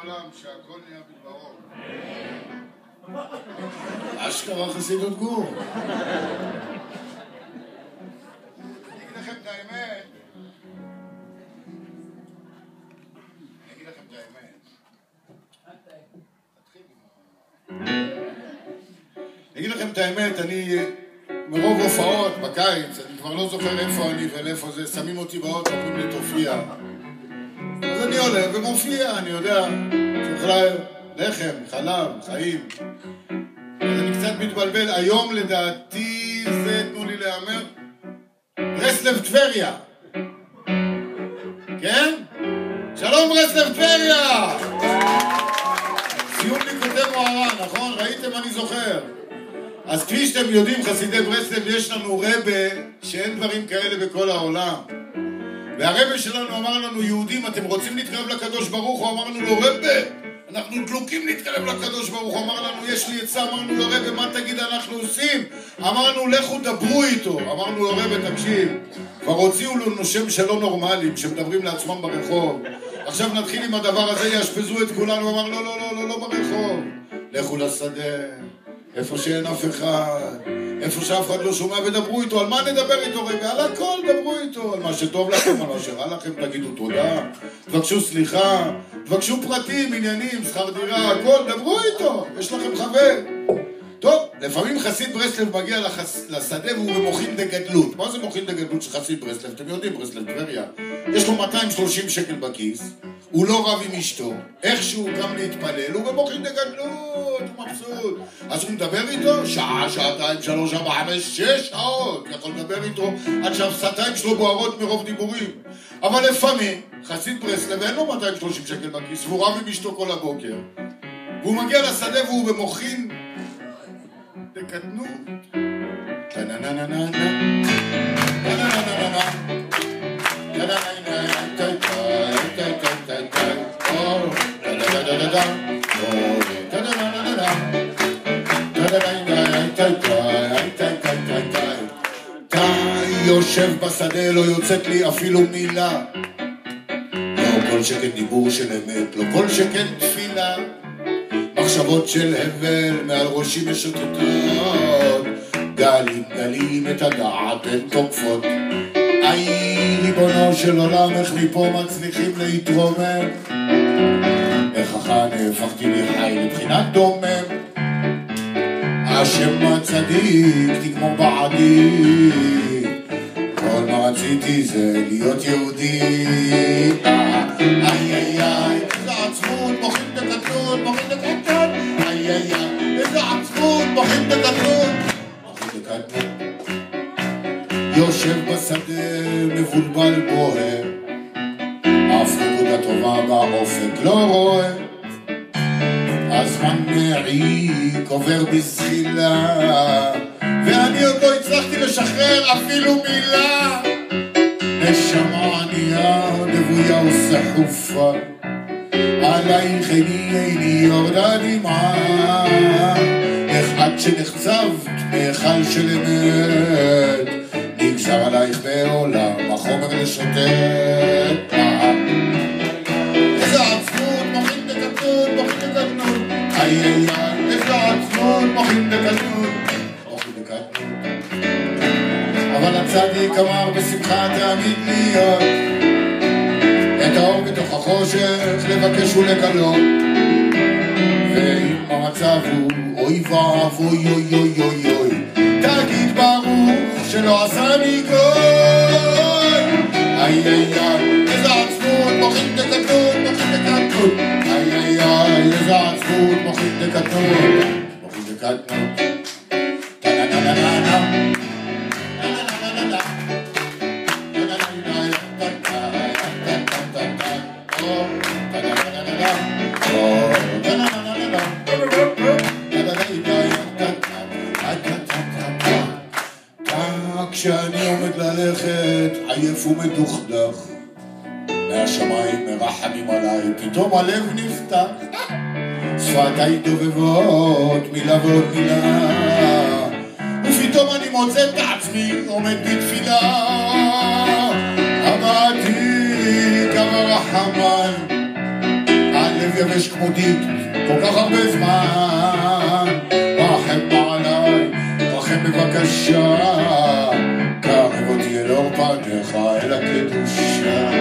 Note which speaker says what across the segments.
Speaker 1: העולם שהכל נהיה בדברו.
Speaker 2: אשכרה חסידות גור.
Speaker 1: אני אגיד לכם את האמת.
Speaker 2: אני אגיד לכם את האמת, אני מרוב הופעות בקיץ, אני כבר לא זוכר איפה אני ולאיפה זה, שמים אותי באוטו, אומרים לי תופיע. אז אני עולה ומופיע, אני יודע, צריך לחם, חלב, חיים. אז אני קצת מתבלבל, היום לדעתי זה, תנו לי להאמר, ברסלב טבריה. כן? שלום ברסלב טבריה! סיום לי כותב מוערה, נכון? ראיתם? אני זוכר. אז כפי שאתם יודעים, חסידי ברסלב, יש לנו רבה שאין דברים כאלה בכל העולם. והרבה שלנו אמר לנו, יהודים, אתם רוצים להתקרב לקדוש ברוך הוא? אמרנו לו, רבה, אנחנו דלוקים להתקרב לקדוש ברוך הוא. אמר לנו, יש לי עצה. אמרנו לו, רבה, מה תגיד אנחנו עושים? אמרנו, לכו דברו איתו. אמרנו לו, רבה, תקשיב, כבר הוציאו לנו שם שלא נורמליים, שמדברים לעצמם ברחוב. עכשיו נתחיל עם הדבר הזה, יאשפזו את כולנו. אמר, לא, לא, לא, לא, לא ברחוב. לכו לשדה, איפה שאין אף אחד, איפה שאף אחד לא שומע, ודברו איתו. על מה נדבר איתו רגע? על הכל דברו איתו. על מה שטוב לכם, על מה שרע לכם, תגידו תודה, תבקשו סליחה, תבקשו פרטים, עניינים, שכר דירה, הכל, דברו איתו, יש לכם חבר. טוב, לפעמים חסיד ברסלב מגיע לשדה והוא במוחין דגדלות. מה זה מוחין דגדלות של חסיד ברסלב? אתם יודעים, ברסלב טבריה, יש לו 230 שקל בכיס, הוא לא רב עם אשתו, איכשהו קם להתפלל, הוא במוחין דגדלות, הוא מבסוט. אז הוא מדבר איתו שעה, שעתיים, 3, 4, 5, 6 שעות, יכול לדבר איתו עד שהפסתיים שלו בוערות מרוב דיבורים. אבל לפעמים חסיד ברסלב אין לו 230 שקל בכיס, והוא רב עם אשתו כל הבוקר, והוא מגיע לשדה והוא במוחין דקטנות. יושב בשדה, לא יוצאת לי אפילו מילה, לא כל שכן דיבור של אמת, לא כל שכן תפילה, מחשבות של הבל מעל ראשי משוטטות, גלים גלים את הדעת הן תוקפות. איי ריבונו של עולם, איך מפה מצליחים להתרומם, איך אחר נהפכתי לי חי לבחינת דומם. השם הצדיק תגמור בעדי, כל מה רציתי זה להיות יהודי. איי איי איי, איזה עצמות, מוחים דקטנות, מוחים דקטנות. איי איי איי, איזה עצמות, מוחים דקטנות, מוחים דקטנות. יושב בשדה מבולבל בוהר, אף נקודה טובה באופק לא רואה. הזמן מעיק עובר בזחילה, ואני עוד לא הצלחתי לשחרר אפילו מילה. נשמה ענייה דבויה וסחופה, עלייך איני יורדה דמעה. אחד שנחצבת מהיכל של אמת, נגזר עלייך בעולם החומר לשוטט. איזה עצמות, מוחין דקטנות, מוחין דקטנות. איי איי איי, איזה עצמות, מוחין דקטנות, מוחין דקטנות. אבל הצדיק אמר בשמחה תעמיד להיות, את האור בתוך החושך לבקש ולגלות. ואם המצב הוא אוי ואבוי אוי אוי אוי אוי, תגיד ברוך שלא עשני גוי. איי איי איי, איזה עצמות, מוחין דקטנות, מוחין דקטנות. איי איי איי, איזה עצמות, מוחין דקטנות, מוחין דקטנות. טה נה נה נה נה כשאני עומד ללכת עייף ומדוכדך, מהשמיים מרחמים עליי, פתאום הלב נפתח. שפתיי דובבות מילה ועוד מילה, ופתאום אני מוצא את עצמי עומד בתפילה. הבאתי כמה רחמן על הלב יבש כמו דיק, כל כך הרבה זמן. רחם עליי, רחם בבקשה, קרב אותי אל אור פניך, אל הקדושה.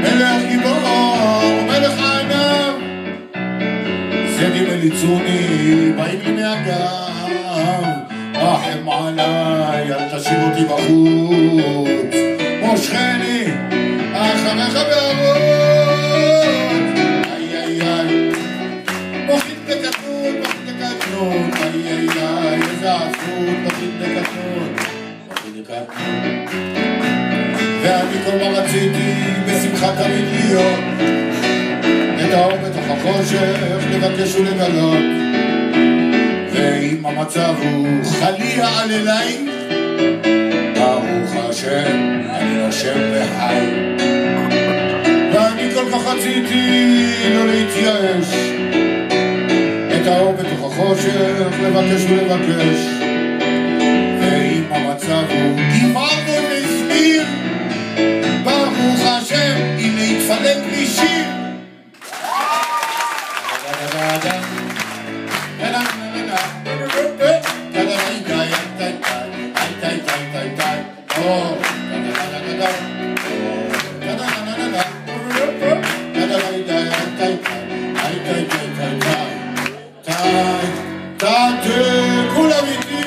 Speaker 2: מלך גיבור, מלך ענב, זדים מליצוני, באים לי מהגב. רחם עליי, אל תשאיר אותי בחוץ, מושכני אחריך בארות. איי איי איי, מוחית בקטנות, מוחית בקטנות. איי איי איי, איזה עפות, מוחית בקטנות, מוחית בקטנות. ואני כל מה רציתי בשמחה תמיד להיות, את האור בתוך החושך לבקש ולגלות. ואם המצב הוא חלילה על אליי, ברוך השם אני נושם וחי. ואני כל כך רציתי לא להתייאש, את האור בתוך החושך לבקש ולבקש. ואם המצב הוא גבער והסביר, ברוך השם הנה יתפלק לי שיר. כולם איתי,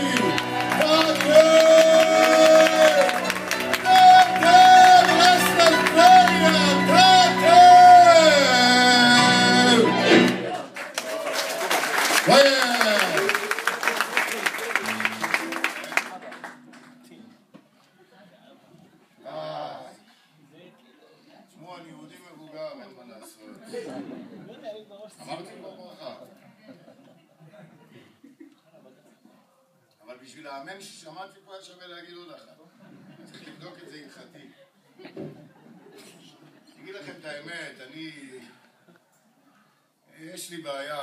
Speaker 2: תשמעו, אני יהודי מבוגר, אין מה לעשות. אמרתי לו ברכה. אבל בשביל האמן ששמעתי פה היה שווה להגיד עוד אחת. צריך לבדוק את זה הלכתי. אגיד לכם את האמת, יש לי בעיה,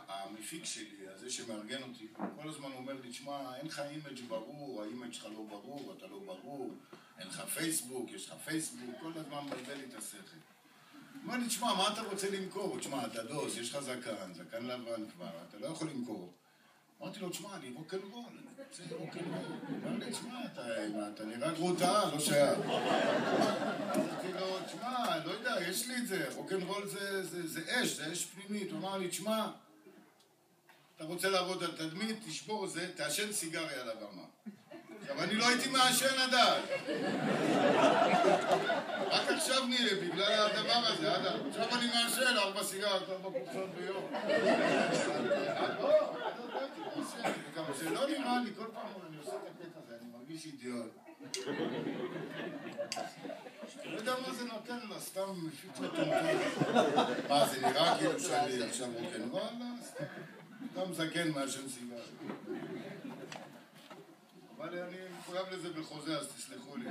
Speaker 2: המפיק שלי, הזה שמארגן אותי, כל הזמן אומר לי, תשמע, אין לך אימג' ברור, האימג' שלך לא ברור, אתה לא ברור, אין לך פייסבוק, יש לך פייסבוק, כל הזמן מבלבל לי את השכל. אומר לי, תשמע, מה אתה רוצה למכור? תשמע, אתה דוס, יש לך זקן לבן כבר, אתה לא יכול למכור. אמרתי לו, תשמע, אני רוקנרול, אני רוצה רוקנרול. אמר לי, תשמע, אתה נראה גרוטה, לא שייך. אמרתי לו, תשמע, לא יודע, יש לי את זה, רוקנרול זה אש, זה אש פנימית. הוא אמר לי, תשמע, אתה רוצה לעבוד על תדמית, תשבור זה, תעשן סיגריה על הבמה. עכשיו, אני לא הייתי מעשן עדיין. רק עכשיו נראה, בגלל הדבר הזה, עכשיו אני מעשן 4 סיגריות, 4 קופסאות ביום. זה לא נראה לי, כל פעם אני עושה את הקטע הזה, אני מרגיש אידיוט. לא יודע מה זה נותן לה, סתם מפיק לטומטום. מה, זה נראה כאילו שאני עכשיו רוקנרול? סתם זקן מעשן סיגריה. אבל אני מחויב לזה בחוזה, אז תסלחו לי.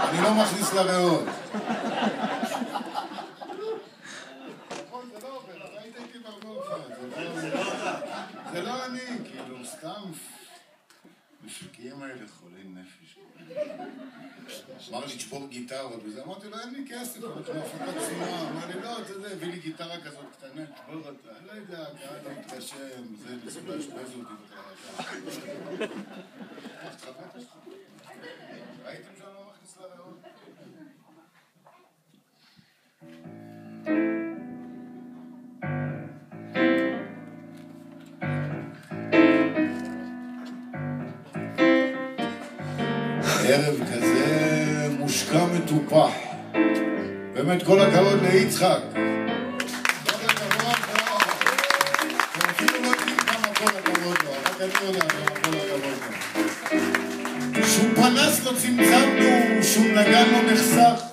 Speaker 2: אני לא מכניס לריאות. נכון, זה לא עובר, אתה היית איתי ברגופה. זה לא אני, כאילו, סתם מפיקים האלה חולים נפש. אמר לי, תשבור גיטרות וזה, אמרתי לו, אין לי כסף, אנחנו הפקת צנועה. אמר לי, לא, אתה יודע, הביא לי גיטרה כזאת קטנה, תשבור אותה. אני לא יודע, הקהל מתקשם, זה ניסו להשפז אותי בכלל. ראיתם שאני לא מכניס לריאות? ערב כזה מושקע מטופח, באמת כל הכבוד ליצחק. כל הכבוד לו, אפילו לא יודעים כמה כל הכבוד לו, רק אני יודע כמה כל הכבוד לו. שום פנס לא צמצמנו, שום נגן לא נחסך.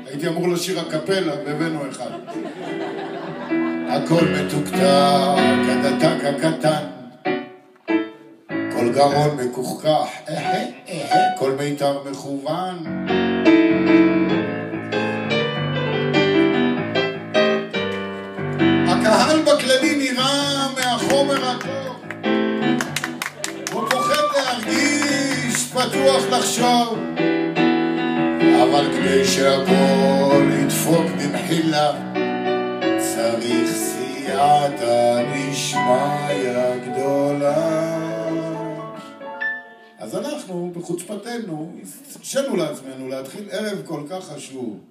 Speaker 2: הייתי אמור לשיר הקפלה, והבאנו אחד. הכל מתוקתק, הדתק הקטן, כל גרון מקוחקח, כל מיתר מכוון. הקהל בכללי נראה מהחומר הטוב, הוא פוחד להרגיש, פתוח לחשוב, אבל כדי שהכל ידפוק במחילה, צריך סייעתא דשמיא גדולה. אז אנחנו, בחוצפתנו, הרשינו לעצמנו להתחיל ערב כל כך חשוב